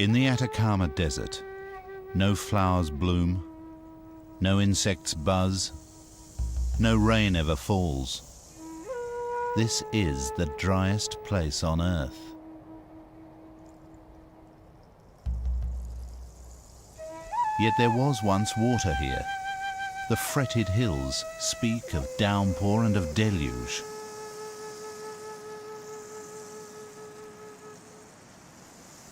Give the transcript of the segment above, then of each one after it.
In the Atacama Desert, no flowers bloom, no insects buzz, no rain ever falls. This is the driest place on Earth. Yet there was once water here. The fretted hills speak of downpour and of deluge.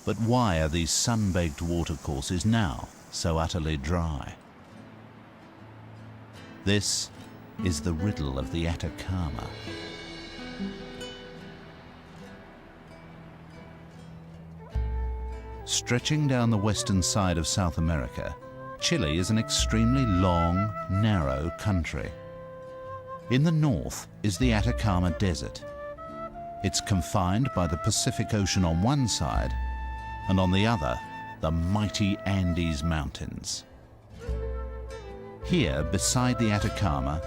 But why are these sun-baked watercourses now so utterly dry? This is the riddle of the Atacama. Stretching down the western side of South America, Chile is an extremely long, narrow country. In the north is the Atacama Desert. It's confined by the Pacific Ocean on one side, and on the other, the mighty Andes Mountains. Here, beside the Atacama,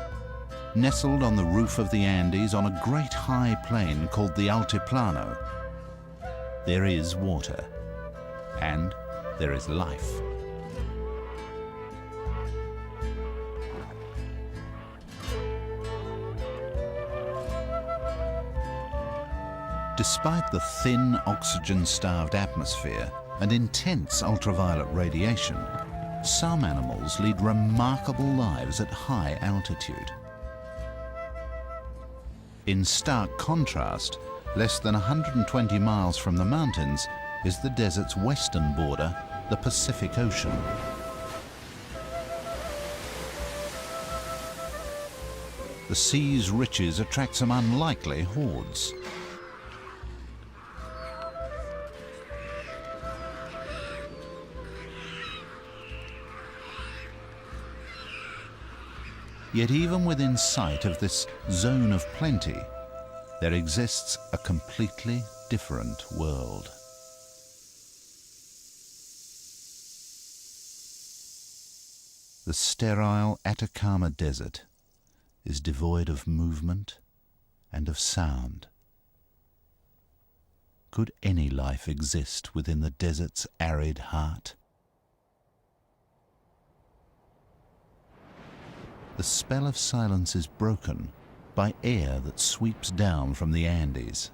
nestled on the roof of the Andes on a great high plain called the Altiplano, there is water, and there is life. Despite the thin, oxygen-starved atmosphere and intense ultraviolet radiation, some animals lead remarkable lives at high altitude. In stark contrast, less than 120 miles from the mountains is the desert's western border, the Pacific Ocean. The sea's riches attract some unlikely hordes. Yet even within sight of this zone of plenty, there exists a completely different world. The sterile Atacama Desert is devoid of movement and of sound. Could any life exist within the desert's arid heart? The spell of silence is broken by air that sweeps down from the Andes.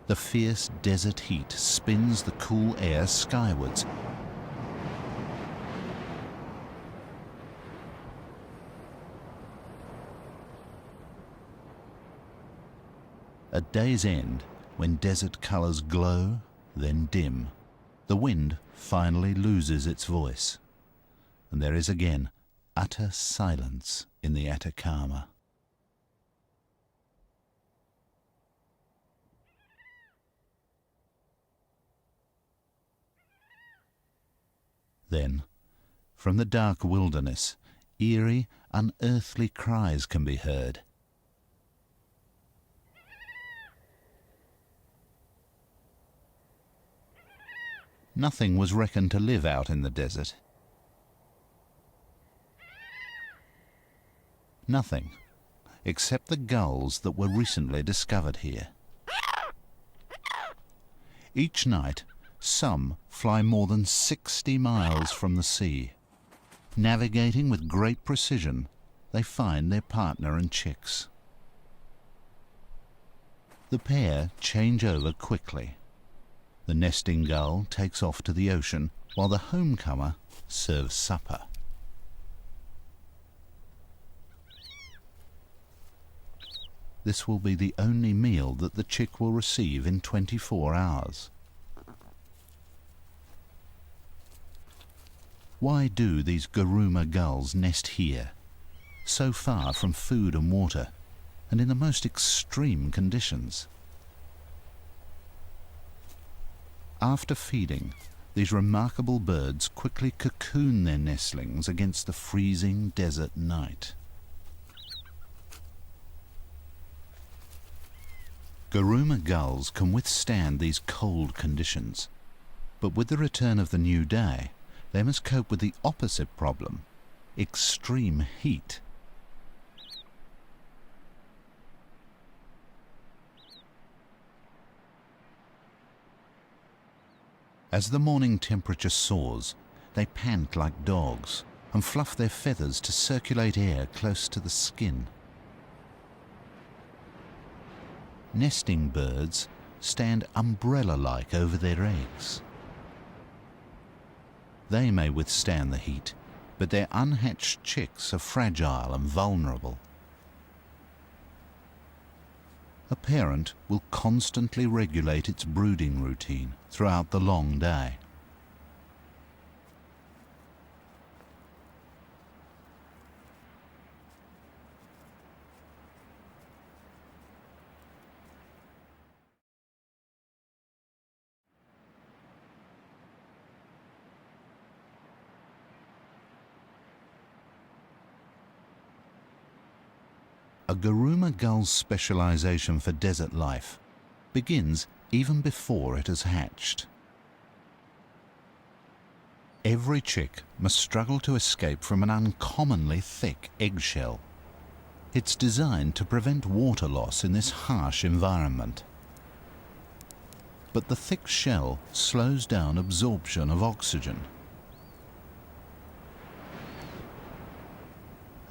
The fierce desert heat spins the cool air skywards. At day's end, when desert colors glow, then dim, the wind finally loses its voice, and there is again utter silence in the Atacama. Then, from the dark wilderness, eerie, unearthly cries can be heard. Nothing was reckoned to live out in the desert. Nothing, except the gulls that were recently discovered here. Each night, some fly more than 60 miles from the sea. Navigating with great precision, they find their partner and chicks. The pair change over quickly. The nesting gull takes off to the ocean, while the homecomer serves supper. This will be the only meal that the chick will receive in 24 hours. Why do these Garuma gulls nest here, so far from food and water, and in the most extreme conditions? After feeding, these remarkable birds quickly cocoon their nestlings against the freezing desert night. Garuma gulls can withstand these cold conditions, but with the return of the new day, they must cope with the opposite problem, extreme heat. As the morning temperature soars, they pant like dogs and fluff their feathers to circulate air close to the skin. Nesting birds stand umbrella-like over their eggs. They may withstand the heat, but their unhatched chicks are fragile and vulnerable. A parent will constantly regulate its brooding routine throughout the long day. A Guruma gull's specialization for desert life begins even before it has hatched. Every chick must struggle to escape from an uncommonly thick eggshell. It's designed to prevent water loss in this harsh environment. But the thick shell slows down absorption of oxygen.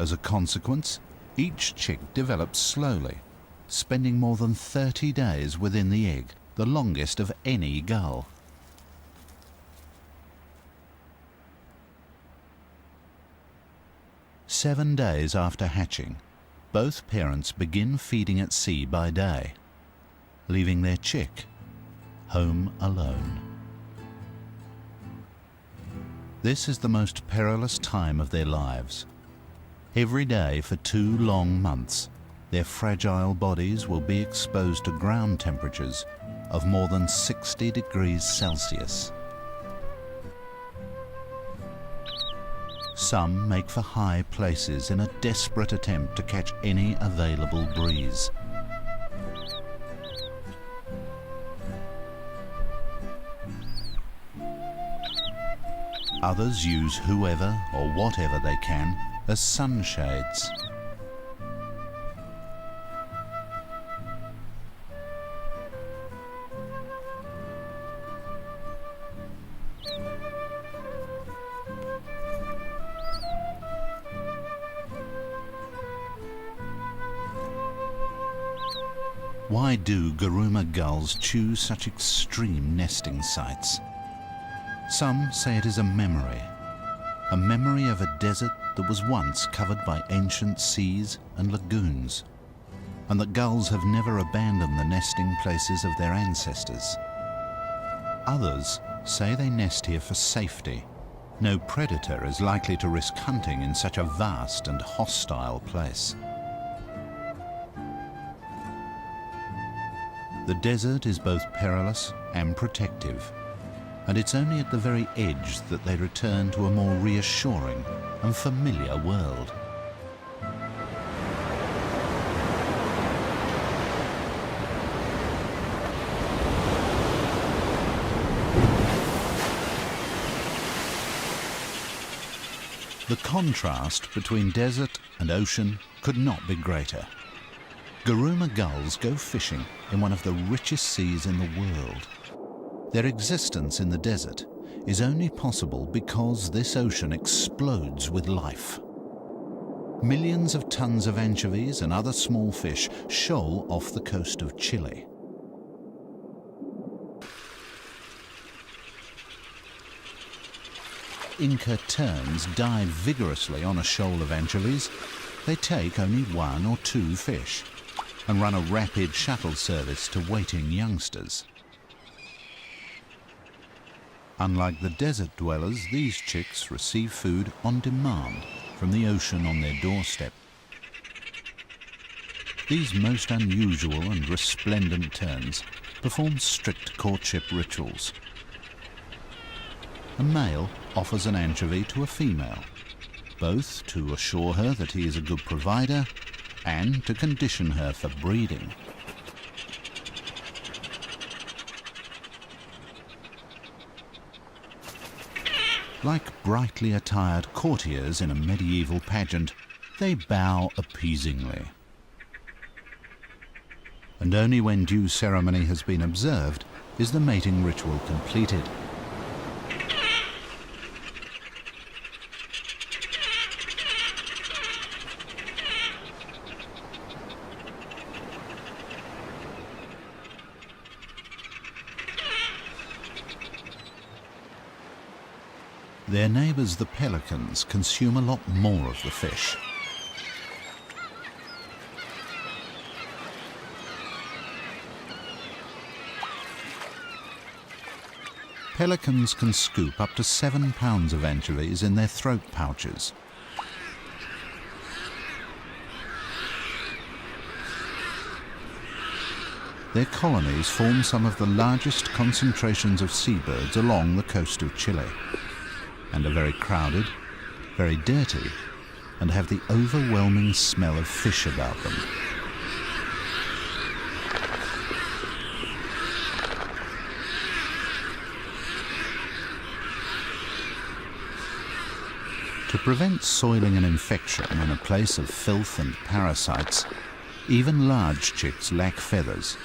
As a consequence, each chick develops slowly, spending more than 30 days within the egg, the longest of any gull. "7 days after hatching, both parents begin feeding at sea by day, leaving their chick home alone. This is the most perilous time of their lives. Every day for 2 long months, their fragile bodies will be exposed to ground temperatures of more than 60 degrees Celsius. Some make for high places in a desperate attempt to catch any available breeze. Others use whoever or whatever they can as sunshades. Why do Guruma gulls choose such extreme nesting sites? Some say it is a memory of a desert that was once covered by ancient seas and lagoons, and that gulls have never abandoned the nesting places of their ancestors. Others say they nest here for safety. No predator is likely to risk hunting in such a vast and hostile place. The desert is both perilous and protective, and it's only at the very edge that they return to a more reassuring and familiar world. The contrast between desert and ocean could not be greater. Guruma gulls go fishing in one of the richest seas in the world. Their existence in the desert is only possible because this ocean explodes with life. Millions of tons of anchovies and other small fish shoal off the coast of Chile. Inca terns dive vigorously on a shoal of anchovies. They take only 1 or 2 fish and run a rapid shuttle service to waiting youngsters. Unlike the desert dwellers, these chicks receive food on demand from the ocean on their doorstep. These most unusual and resplendent terns perform strict courtship rituals. A male offers an anchovy to a female, both to assure her that he is a good provider and to condition her for breeding. Like brightly attired courtiers in a medieval pageant, they bow appeasingly. And only when due ceremony has been observed is the mating ritual completed. Their neighbours, the pelicans, consume a lot more of the fish. Pelicans can scoop up to 7 pounds of anchovies in their throat pouches. Their colonies form some of the largest concentrations of seabirds along the coast of Chile, and are very crowded, very dirty, and have the overwhelming smell of fish about them. To prevent soiling and infection in a place of filth and parasites, even large chicks lack feathers,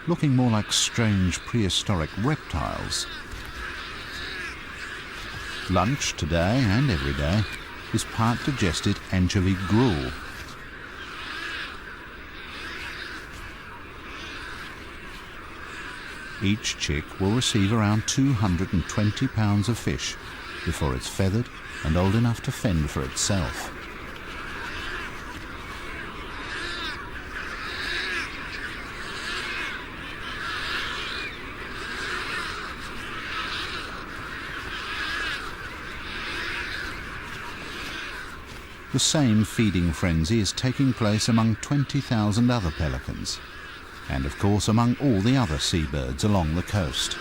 looking more like strange prehistoric reptiles. Lunch today and every day is part digested anchovy gruel. Each chick will receive around 220 pounds of fish before it's feathered and old enough to fend for itself. The same feeding frenzy is taking place among 20,000 other pelicans, and of course among all the other seabirds along the coast.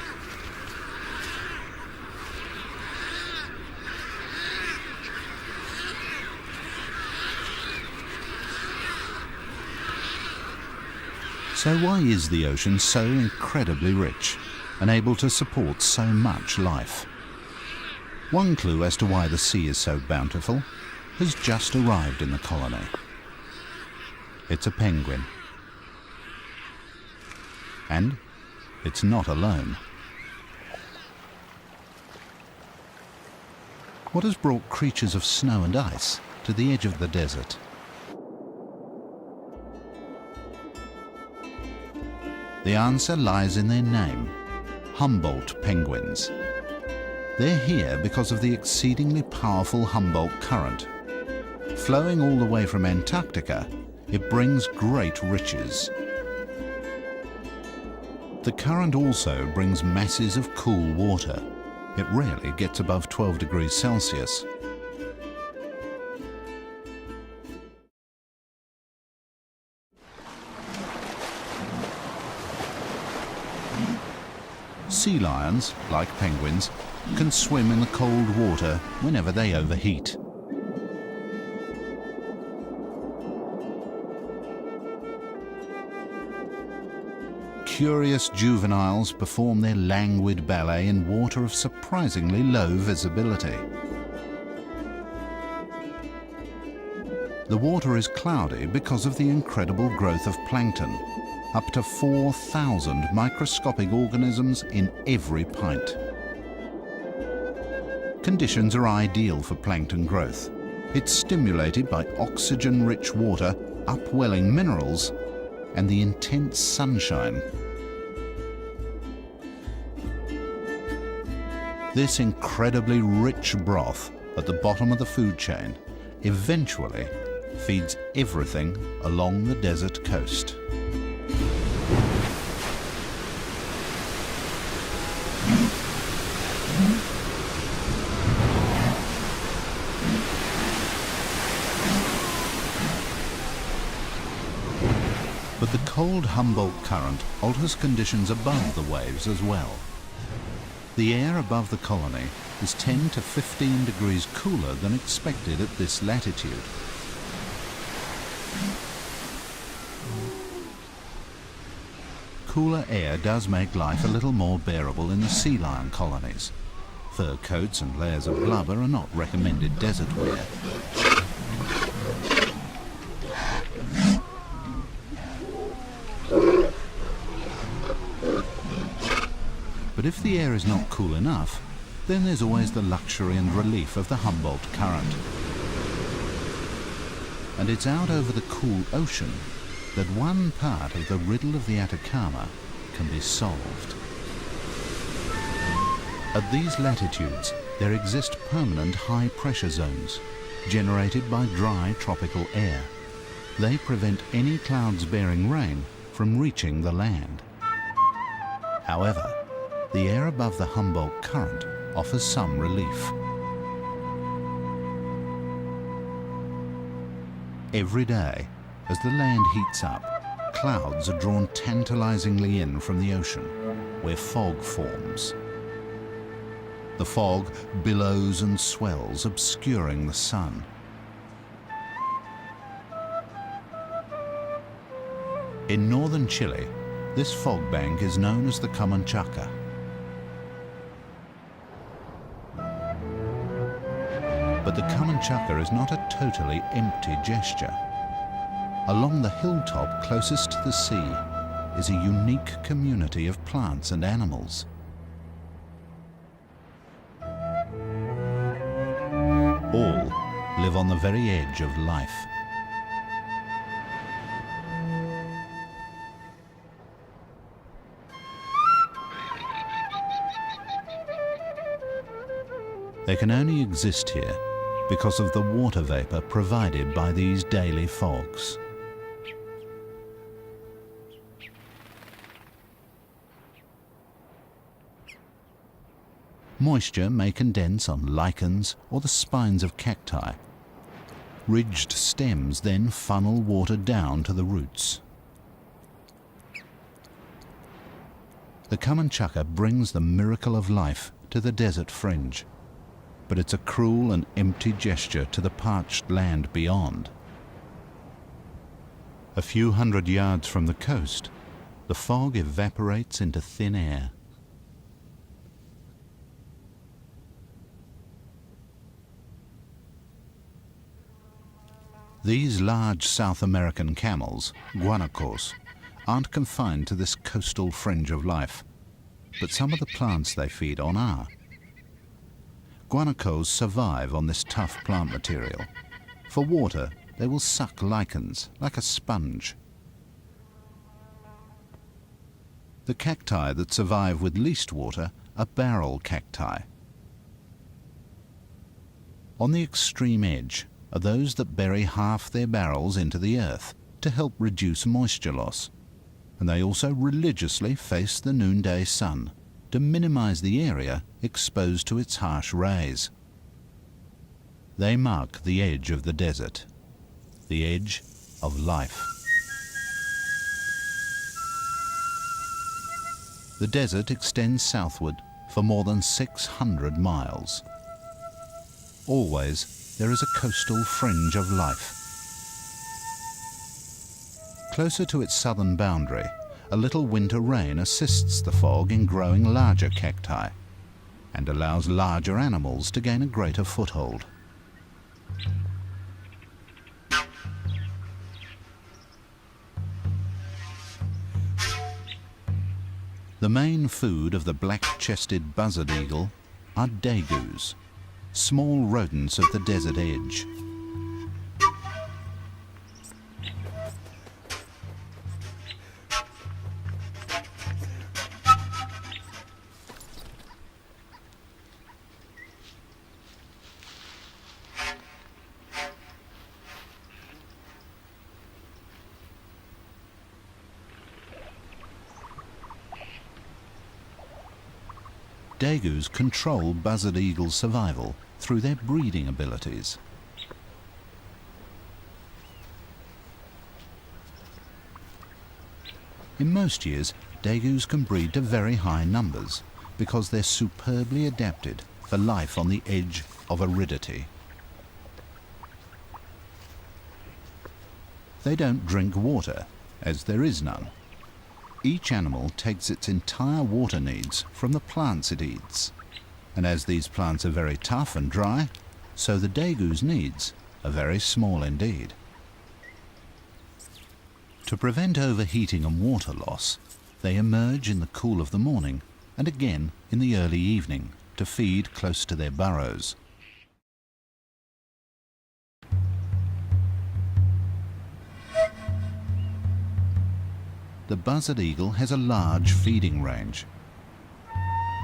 So why is the ocean so incredibly rich and able to support so much life? One clue as to why the sea is so bountiful has just arrived in the colony. It's a penguin. And it's not alone. What has brought creatures of snow and ice to the edge of the desert? The answer lies in their name, Humboldt penguins. They're here because of the exceedingly powerful Humboldt current. Flowing all the way from Antarctica, it brings great riches. The current also brings masses of cool water. It rarely gets above 12 degrees Celsius. Sea lions, like penguins, can swim in the cold water whenever they overheat. Curious juveniles perform their languid ballet in water of surprisingly low visibility. The water is cloudy because of the incredible growth of plankton, up to 4,000 microscopic organisms in every pint. Conditions are ideal for plankton growth. It's stimulated by oxygen-rich water, upwelling minerals, and the intense sunshine. This incredibly rich broth at the bottom of the food chain eventually feeds everything along the desert coast. But the cold Humboldt current alters conditions above the waves as well. The air above the colony is 10 to 15 degrees cooler than expected at this latitude. Cooler air does make life a little more bearable in the sea lion colonies. Fur coats and layers of blubber are not recommended desert wear. But if the air is not cool enough, then there's always the luxury and relief of the Humboldt current. And it's out over the cool ocean that one part of the riddle of the Atacama can be solved. At these latitudes, there exist permanent high-pressure zones generated by dry tropical air. They prevent any clouds bearing rain from reaching the land. However, the air above the Humboldt Current offers some relief. Every day, as the land heats up, clouds are drawn tantalizingly in from the ocean, where fog forms. The fog billows and swells, obscuring the sun. In northern Chile, this fog bank is known as the Camanchaca. But the Camanchaca is not a totally empty gesture. Along the hilltop closest to the sea is a unique community of plants and animals. All live on the very edge of life. They can only exist here because of the water vapor provided by these daily fogs. Moisture may condense on lichens or the spines of cacti. Ridged stems then funnel water down to the roots. The Camanchaca brings the miracle of life to the desert fringe, but it's a cruel and empty gesture to the parched land beyond. A few hundred yards from the coast, the fog evaporates into thin air. These large South American camels, guanacos, aren't confined to this coastal fringe of life, but some of the plants they feed on are. Guanacos survive on this tough plant material. For water, they will suck lichens like a sponge. The cacti that survive with least water are barrel cacti. On the extreme edge are those that bury half their barrels into the earth to help reduce moisture loss, and they also religiously face the noonday sun to minimize the area exposed to its harsh rays. They mark the edge of the desert, the edge of life. The desert extends southward for more than 600 miles. Always there is a coastal fringe of life. Closer to its southern boundary, a little winter rain assists the fog in growing larger cacti and allows larger animals to gain a greater foothold. The main food of the black-chested buzzard eagle are dagoos, small rodents of the desert edge. Dagoos control buzzard eagles' survival through their breeding abilities. In most years, dagoos can breed to very high numbers because they're superbly adapted for life on the edge of aridity. They don't drink water, as there is none. Each animal takes its entire water needs from the plants it eats, and as these plants are very tough and dry, so the dagoos' needs are very small indeed. To prevent overheating and water loss, they emerge in the cool of the morning and again in the early evening to feed close to their burrows. The buzzard eagle has a large feeding range.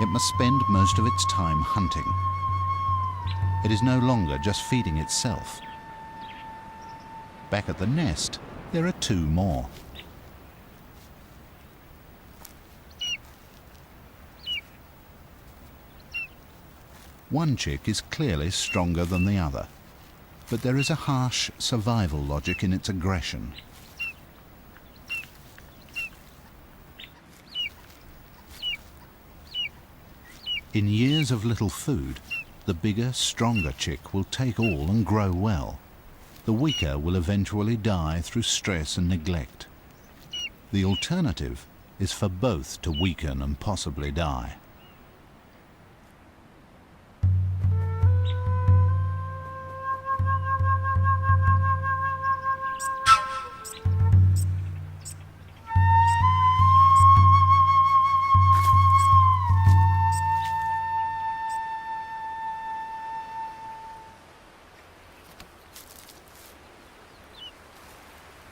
it must spend most of its time hunting. It is no longer just feeding itself. Back at the nest, there are two more. One chick is clearly stronger than the other, but there is a harsh survival logic in its aggression. In years of little food, the bigger, stronger chick will take all and grow well. The weaker will eventually die through stress and neglect. The alternative is for both to weaken and possibly die.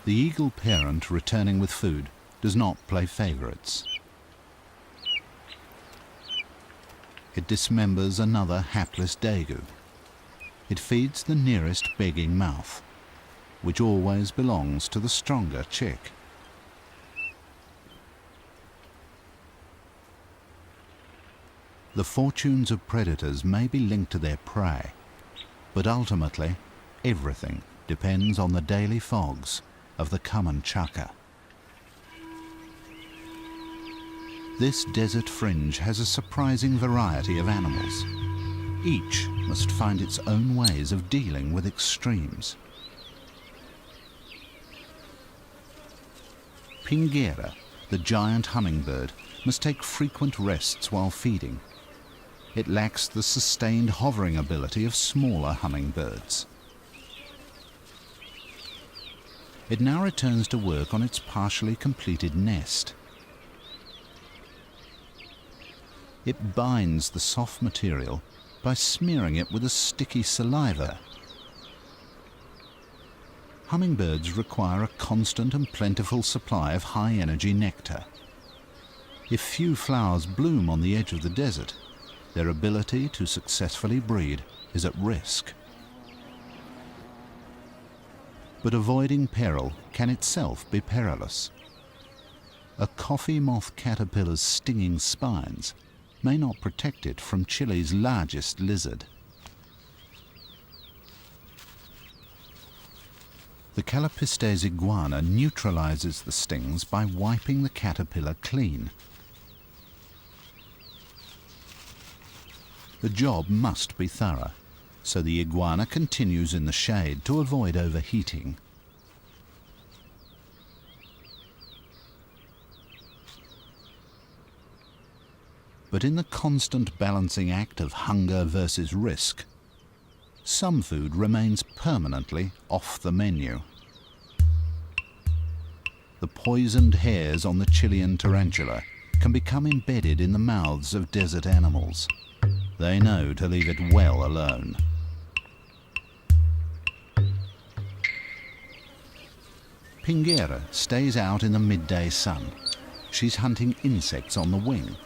The eagle parent returning with food does not play favourites. It dismembers another hapless dagu. It feeds the nearest begging mouth, which always belongs to the stronger chick. The fortunes of predators may be linked to their prey, but ultimately everything depends on the daily fogs of the common chukar. This desert fringe has a surprising variety of animals. Each must find its own ways of dealing with extremes. Pinguera, the giant hummingbird, must take frequent rests while feeding. It lacks the sustained hovering ability of smaller hummingbirds. It now returns to work on its partially completed nest. It binds the soft material by smearing it with a sticky saliva. Hummingbirds require a constant and plentiful supply of high-energy nectar. If few flowers bloom on the edge of the desert, their ability to successfully breed is at risk. But avoiding peril can itself be perilous. A coffee moth caterpillar's stinging spines may not protect it from Chile's largest lizard. The Calopistes iguana neutralizes the stings by wiping the caterpillar clean. The job must be thorough, so the iguana continues in the shade to avoid overheating. But in the constant balancing act of hunger versus risk, some food remains permanently off the menu. The poisoned hairs on the Chilean tarantula can become embedded in the mouths of desert animals. They know to leave it well alone. Pinguera stays out in the midday sun. She's hunting insects on the wing.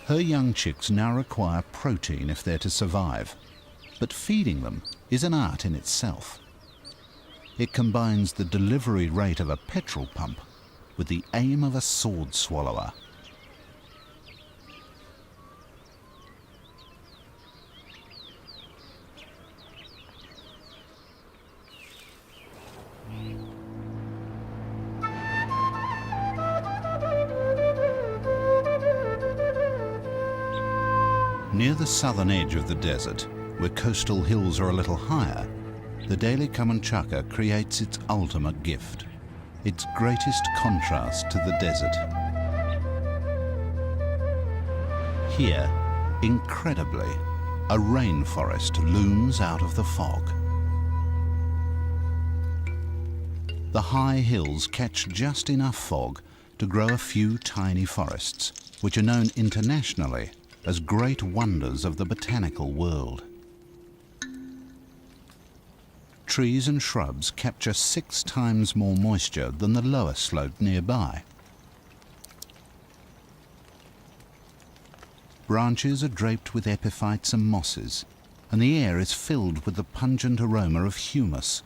Her young chicks now require protein if they're to survive, but feeding them is an art in itself. It combines the delivery rate of a petrol pump with the aim of a sword swallower. Near the southern edge of the desert, where coastal hills are a little higher, the daily common chukar creates its ultimate gift, its greatest contrast to the desert. Here, incredibly, a rainforest looms out of the fog. The high hills catch just enough fog to grow a few tiny forests, which are known internationally as great wonders of the botanical world. Trees and shrubs capture 6 times more moisture than the lower slope nearby. Branches are draped with epiphytes and mosses, and the air is filled with the pungent aroma of humus.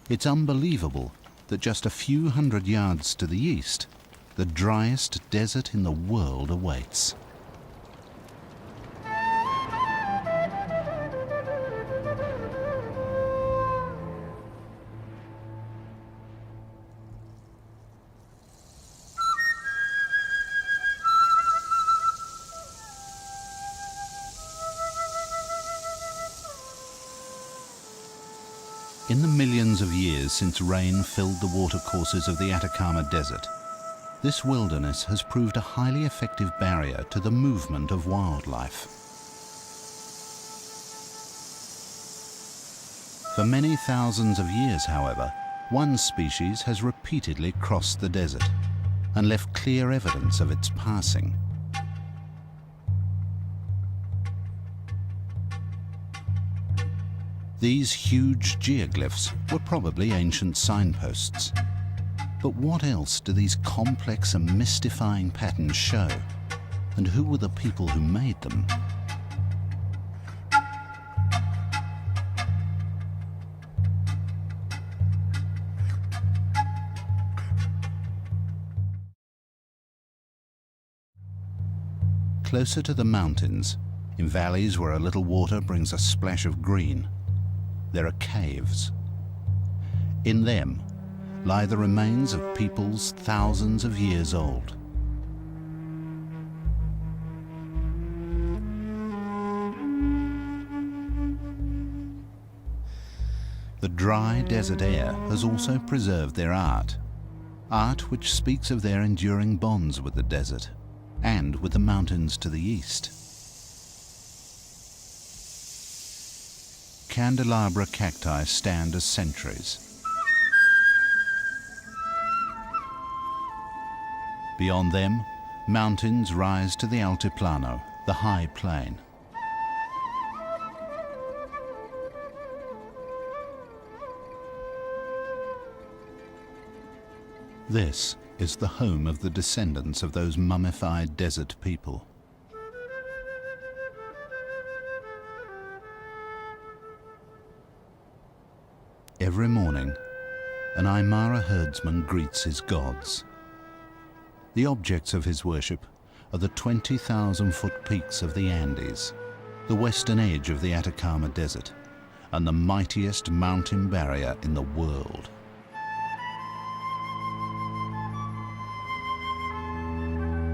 It's unbelievable that just a few hundred yards to the east, the driest desert in the world awaits. In the millions of years since rain filled the watercourses of the Atacama Desert, this wilderness has proved a highly effective barrier to the movement of wildlife. For many thousands of years, however, one species has repeatedly crossed the desert and left clear evidence of its passing. These huge geoglyphs were probably ancient signposts. But what else do these complex and mystifying patterns show? And who were the people who made them? Closer to the mountains, in valleys where a little water brings a splash of green, there are caves. In them lie the remains of peoples thousands of years old. The dry desert air has also preserved their art which speaks of their enduring bonds with the desert and with the mountains to the east. Candelabra cacti stand as sentries. Beyond them, mountains rise to the Altiplano, the high plain. This is the home of the descendants of those mummified desert people. Every morning, an Aymara herdsman greets his gods. The objects of his worship are the 20,000-foot peaks of the Andes, the western edge of the Atacama Desert, and the mightiest mountain barrier in the world.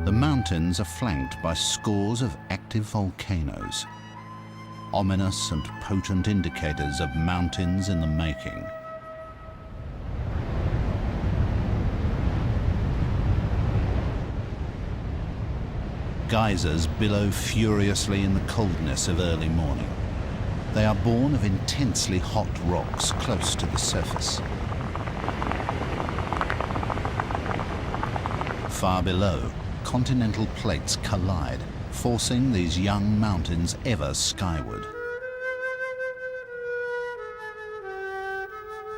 The mountains are flanked by scores of active volcanoes, ominous and potent indicators of mountains in the making. Geysers billow furiously in the coldness of early morning. They are born of intensely hot rocks close to the surface. Far below, continental plates collide, forcing these young mountains ever skyward.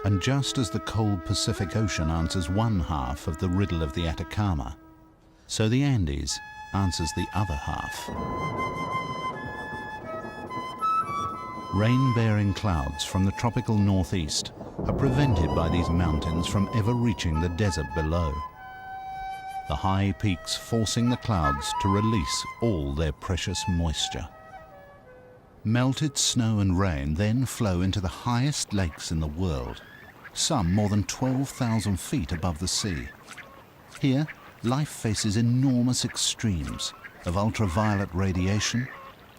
And just as the cold Pacific Ocean answers one half of the riddle of the Atacama, so the Andes answers the other half. Rain-bearing clouds from the tropical northeast are prevented by these mountains from ever reaching the desert below, the high peaks forcing the clouds to release all their precious moisture. Melted snow and rain then flow into the highest lakes in the world, some more than 12,000 feet above the sea. Here, life faces enormous extremes of ultraviolet radiation,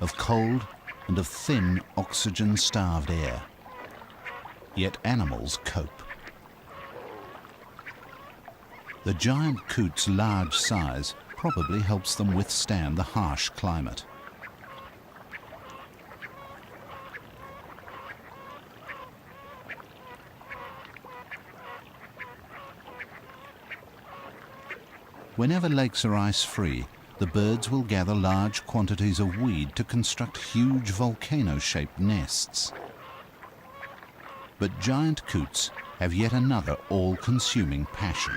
of cold, and of thin, oxygen-starved air. Yet animals cope. The giant coot's large size probably helps them withstand the harsh climate. Whenever lakes are ice-free, the birds will gather large quantities of weed to construct huge volcano-shaped nests. But giant coots have yet another all-consuming passion.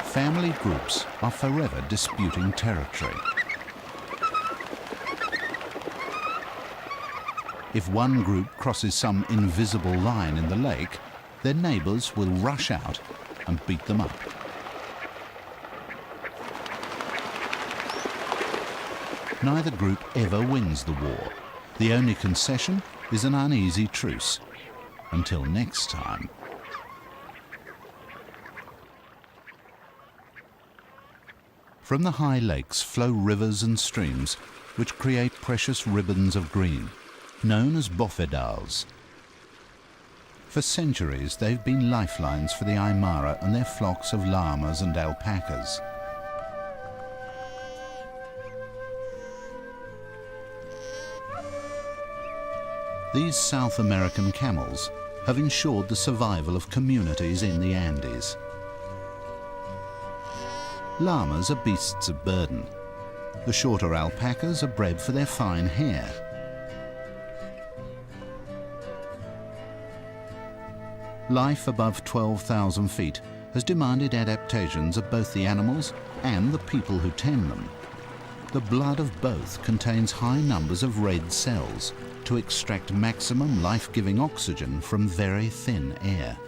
Family groups are forever disputing territory. If one group crosses some invisible line in the lake, their neighbors will rush out and beat them up. Neither group ever wins the war. The only concession is an uneasy truce. Until next time. From the high lakes flow rivers and streams which create precious ribbons of green, known as bofedals. For centuries they've been lifelines for the Aymara and their flocks of llamas and alpacas. These South American camels have ensured the survival of communities in the Andes. Llamas are beasts of burden. The shorter alpacas are bred for their fine hair. Life above 12,000 feet has demanded adaptations of both the animals and the people who tend them. The blood of both contains high numbers of red cells to extract maximum life-giving oxygen from very thin air.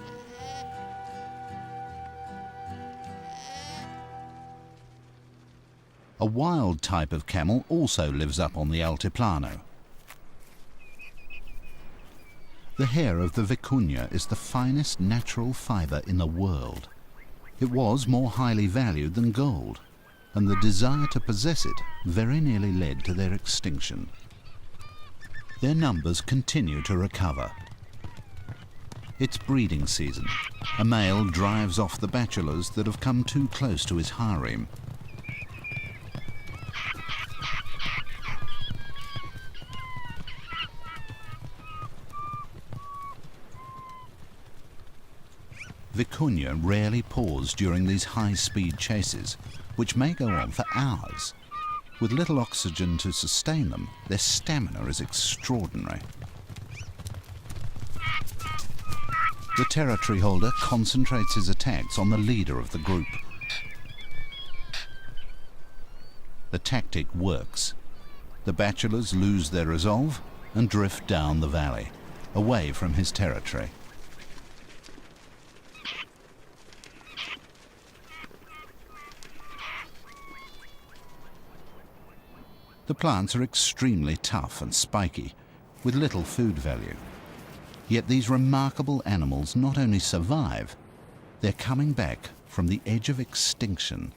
A wild type of camel also lives up on the Altiplano. The hair of the vicuña is the finest natural fibre in the world. It was more highly valued than gold, and the desire to possess it very nearly led to their extinction. Their numbers continue to recover. It's breeding season. A male drives off the bachelors that have come too close to his harem. Vicuña rarely pause during these high-speed chases, which may go on for hours. With little oxygen to sustain them, their stamina is extraordinary. The territory holder concentrates his attacks on the leader of the group. The tactic works. The bachelors lose their resolve and drift down the valley, away from his territory. The plants are extremely tough and spiky, with little food value. Yet these remarkable animals not only survive, they're coming back from the edge of extinction.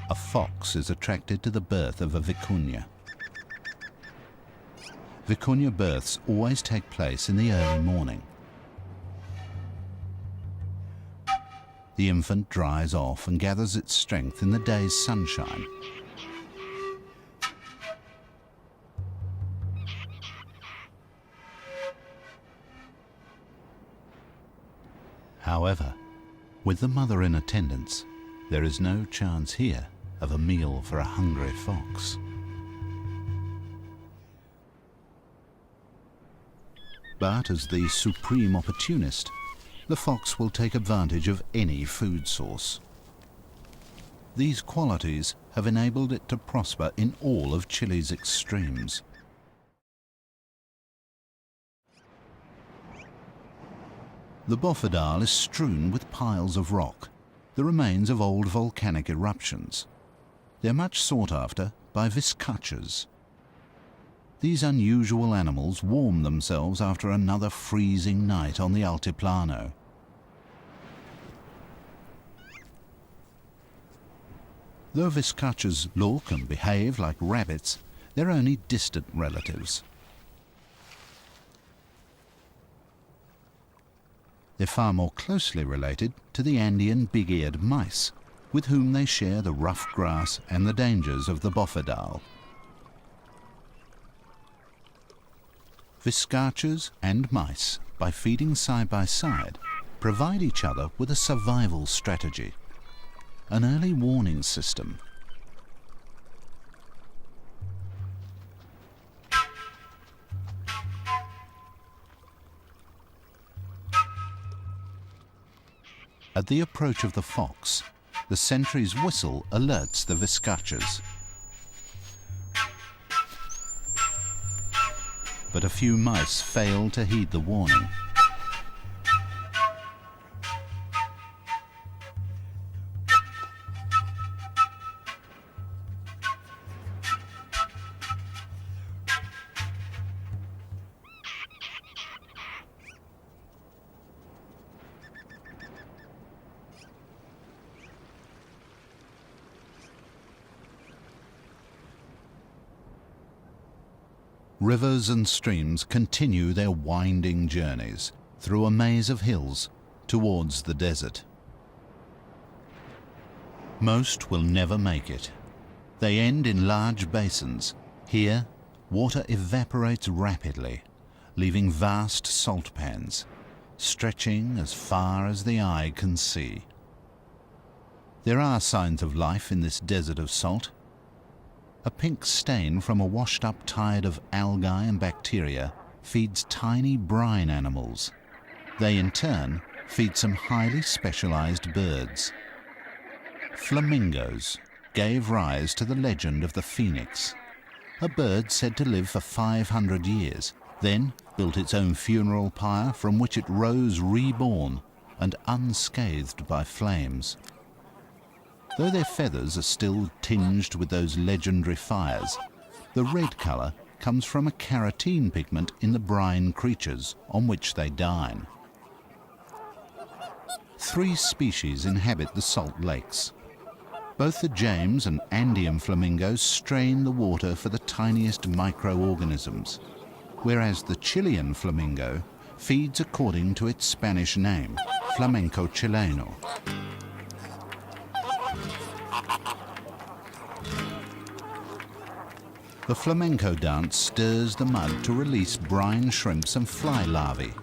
A fox is attracted to the birth of a vicuña. Vicuña births always take place in the early morning. The infant dries off and gathers its strength in the day's sunshine. However, with the mother in attendance, there is no chance here of a meal for a hungry fox. But as the supreme opportunist, the fox will take advantage of any food source. These qualities have enabled it to prosper in all of Chile's extremes. The bofedal is strewn with piles of rock, the remains of old volcanic eruptions. They're much sought after by vizcachas. These unusual animals warm themselves after another freezing night on the Altiplano. Though vizcachas look and behave like rabbits, they're only distant relatives. They're far more closely related to the Andean big-eared mice, with whom they share the rough grass and the dangers of the bofedal. Viscachas and mice, by feeding side by side, provide each other with a survival strategy, an early warning system. At the approach of the fox, the sentry's whistle alerts the viscachas. But a few mice fail to heed the warning. Rivers and streams continue their winding journeys through a maze of hills towards the desert. Most will never make it. They end in large basins. Here, water evaporates rapidly, leaving vast salt pans, stretching as far as the eye can see. There are signs of life in this desert of salt. A pink stain from a washed-up tide of algae and bacteria feeds tiny brine animals. They, in turn, feed some highly specialized birds. Flamingos gave rise to the legend of the phoenix, a bird said to live for 500 years, then built its own funeral pyre from which it rose reborn and unscathed by flames. Though their feathers are still tinged with those legendary fires, the red colour comes from a carotene pigment in the brine creatures on which they dine. 3 species inhabit the salt lakes. Both the James and Andean flamingos strain the water for the tiniest microorganisms, whereas the Chilean flamingo feeds according to its Spanish name, flamenco chileno. The flamenco dance stirs the mud to release brine shrimps and fly larvae.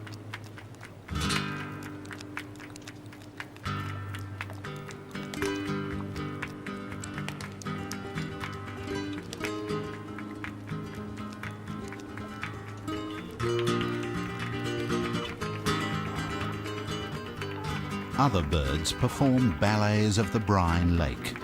Other birds perform ballets of the brine lake.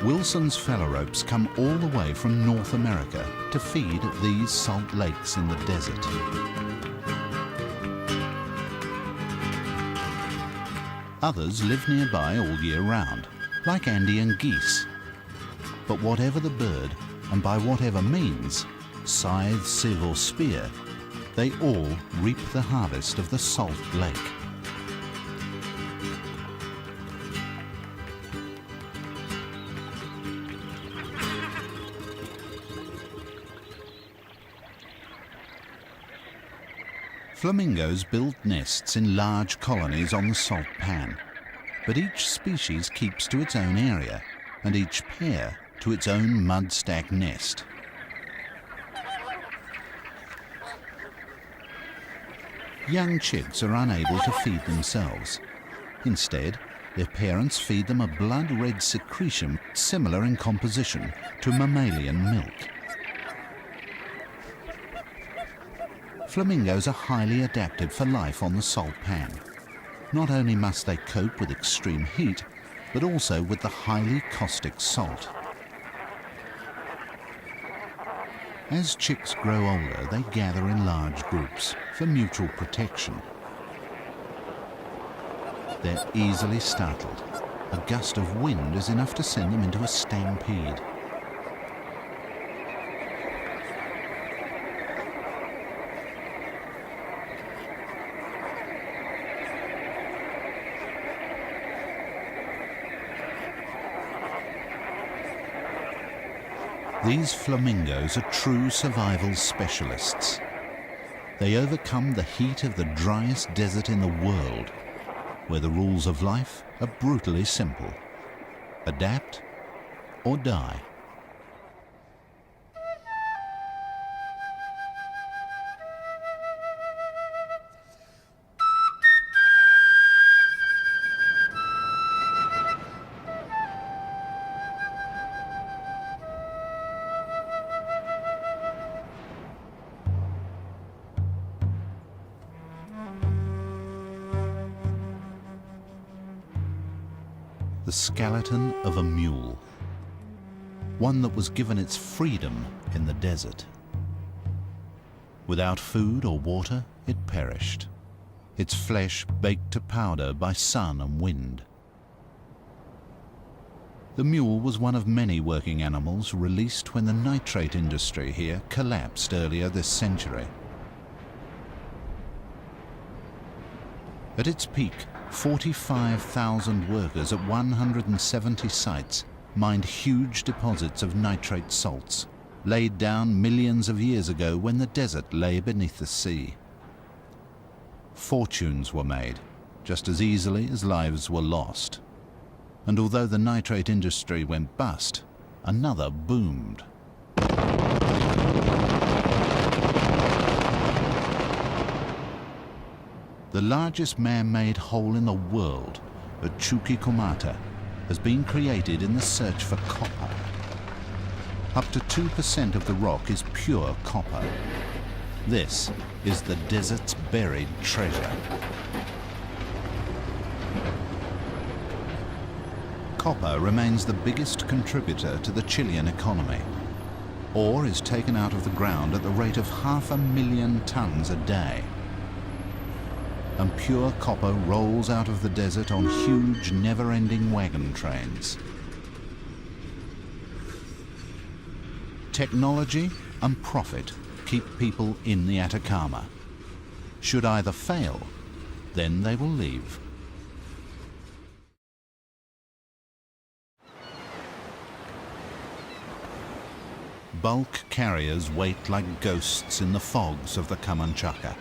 Wilson's phalaropes come all the way from North America to feed at these salt lakes in the desert. Others live nearby all year round, like Andean geese. But whatever the bird, and by whatever means, scythe, sieve or spear, they all reap the harvest of the salt lake. Flamingos build nests in large colonies on the salt pan, but each species keeps to its own area, and each pair to its own mud stack nest. Young chicks are unable to feed themselves. Instead, their parents feed them a blood-red secretion similar in composition to mammalian milk. Flamingos are highly adapted for life on the salt pan. Not only must they cope with extreme heat, but also with the highly caustic salt. As chicks grow older, they gather in large groups for mutual protection. They're easily startled. A gust of wind is enough to send them into a stampede. These flamingos are true survival specialists. They overcome the heat of the driest desert in the world, where the rules of life are brutally simple: adapt or die. The skeleton of a mule, one that was given its freedom in the desert. Without food or water, it perished, its flesh baked to powder by sun and wind. The mule was one of many working animals released when the nitrate industry here collapsed earlier this century. At its peak, 45,000 workers at 170 sites mined huge deposits of nitrate salts, laid down millions of years ago when the desert lay beneath the sea. Fortunes were made, just as easily as lives were lost. And although the nitrate industry went bust, another boomed. The largest man-made hole in the world at Chuquicamata has been created in the search for copper. Up to 2% of the rock is pure copper. This is the desert's buried treasure. Copper remains the biggest contributor to the Chilean economy. Ore is taken out of the ground at the rate of 500,000 tons a day. And pure copper rolls out of the desert on huge, never-ending wagon trains. Technology and profit keep people in the Atacama. Should either fail, then they will leave. Bulk carriers wait like ghosts in the fogs of the Camanchaca.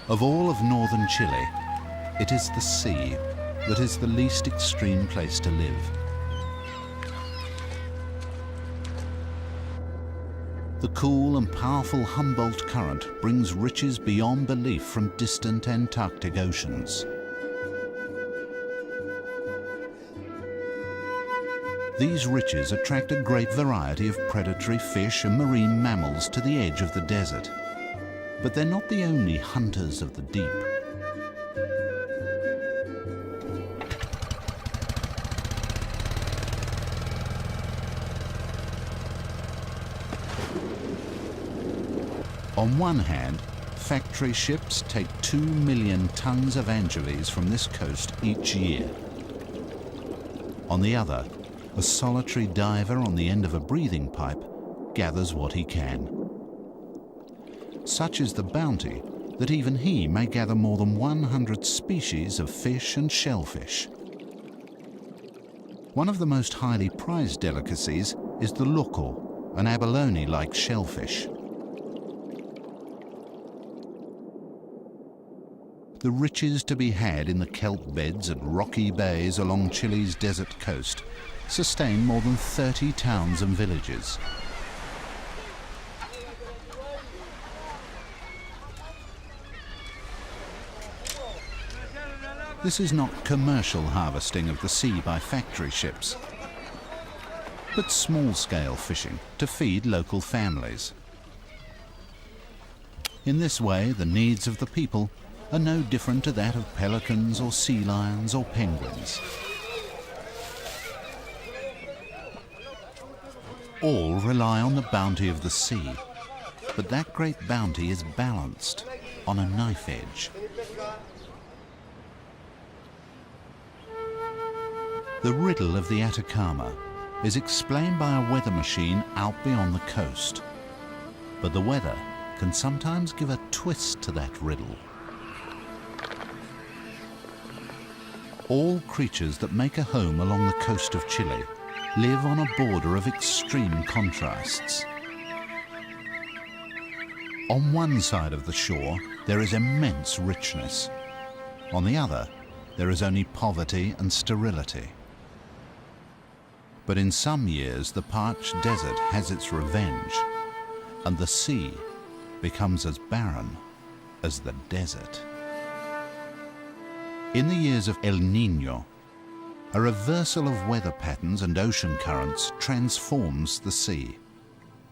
Of all of northern Chile, it is the sea that is the least extreme place to live. The cool and powerful Humboldt current brings riches beyond belief from distant Antarctic oceans. These riches attract a great variety of predatory fish and marine mammals to the edge of the desert. But they're not the only hunters of the deep. On one hand, factory ships take 2 million tons of anchovies from this coast each year. On the other, a solitary diver on the end of a breathing pipe gathers what he can. Such is the bounty that even he may gather more than 100 species of fish and shellfish. One of the most highly prized delicacies is the loco, an abalone-like shellfish. The riches to be had in the kelp beds and rocky bays along Chile's desert coast sustain more than 30 towns and villages. This is not commercial harvesting of the sea by factory ships, but small-scale fishing to feed local families. In this way, the needs of the people are no different to that of pelicans or sea lions or penguins. All rely on the bounty of the sea, but that great bounty is balanced on a knife edge. The riddle of the Atacama is explained by a weather machine out beyond the coast. But the weather can sometimes give a twist to that riddle. All creatures that make a home along the coast of Chile live on a border of extreme contrasts. On one side of the shore, there is immense richness. On the other, there is only poverty and sterility. But in some years, the parched desert has its revenge, and the sea becomes as barren as the desert. In the years of El Niño, a reversal of weather patterns and ocean currents transforms the sea.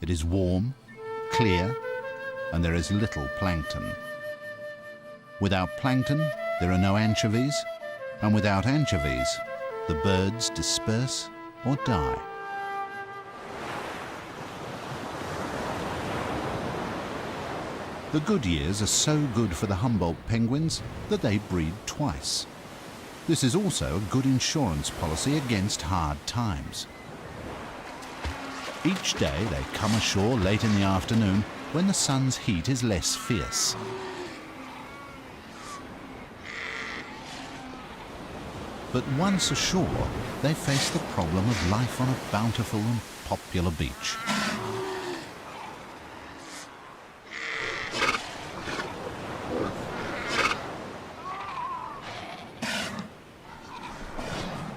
It is warm, clear, and there is little plankton. Without plankton, there are no anchovies, and without anchovies, the birds disperse or die. The good years are so good for the Humboldt penguins that they breed twice. This is also a good insurance policy against hard times. Each day they come ashore late in the afternoon when the sun's heat is less fierce. But once ashore, they face the problem of life on a bountiful and popular beach.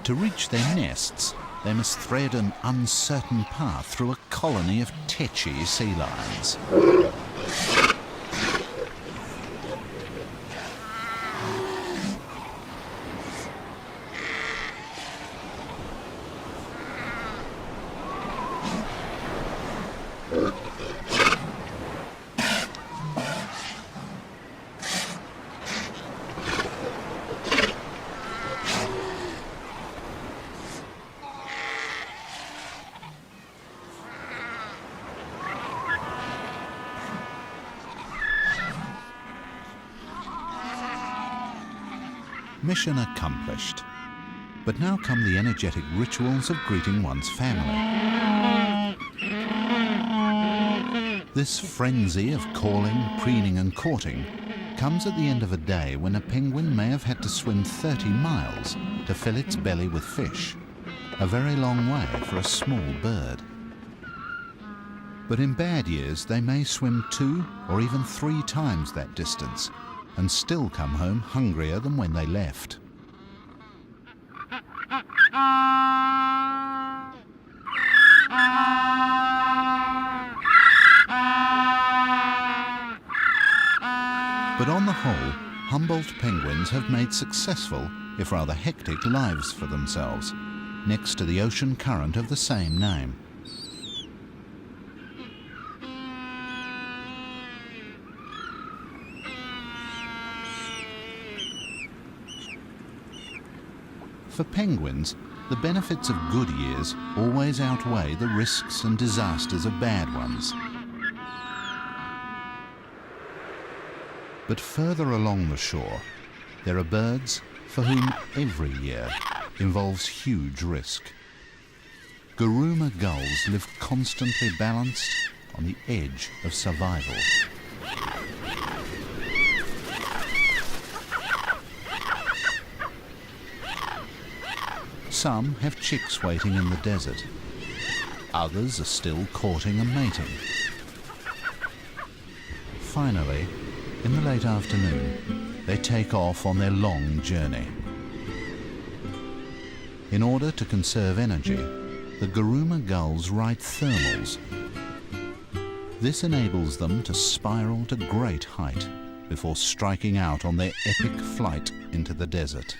To reach their nests, they must thread an uncertain path through a colony of tetchy sea lions. Mission accomplished. But now come the energetic rituals of greeting one's family. This frenzy of calling, preening and courting comes at the end of a day when a penguin may have had to swim 30 miles to fill its belly with fish, a very long way for a small bird. But in bad years they may swim 2 or even 3 times that distance and still come home hungrier than when they left. But on the whole, Humboldt penguins have made successful, if rather hectic, lives for themselves, next to the ocean current of the same name. For penguins, the benefits of good years always outweigh the risks and disasters of bad ones. But further along the shore, there are birds for whom every year involves huge risk. Guruma gulls live constantly balanced on the edge of survival. Some have chicks waiting in the desert. Others are still courting and mating. Finally, in the late afternoon, they take off on their long journey. In order to conserve energy, the Guruma gulls ride thermals. This enables them to spiral to great height before striking out on their epic flight into the desert.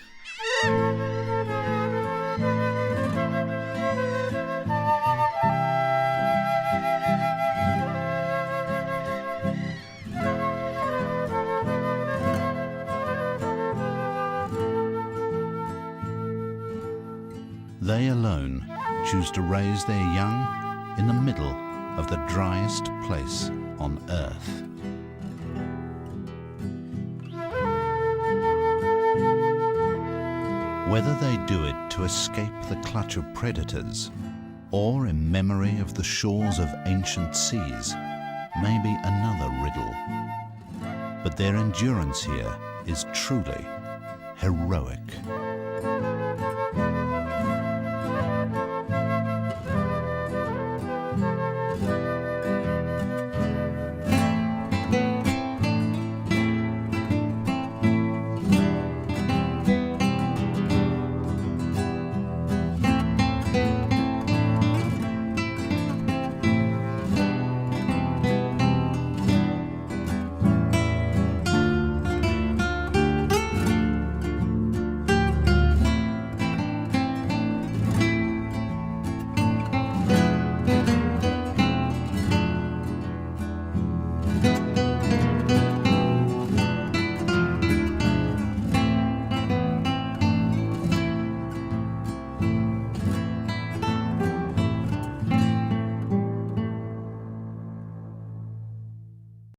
They alone choose to raise their young in the middle of the driest place on Earth. Whether they do it to escape the clutch of predators or in memory of the shores of ancient seas may be another riddle. But their endurance here is truly heroic.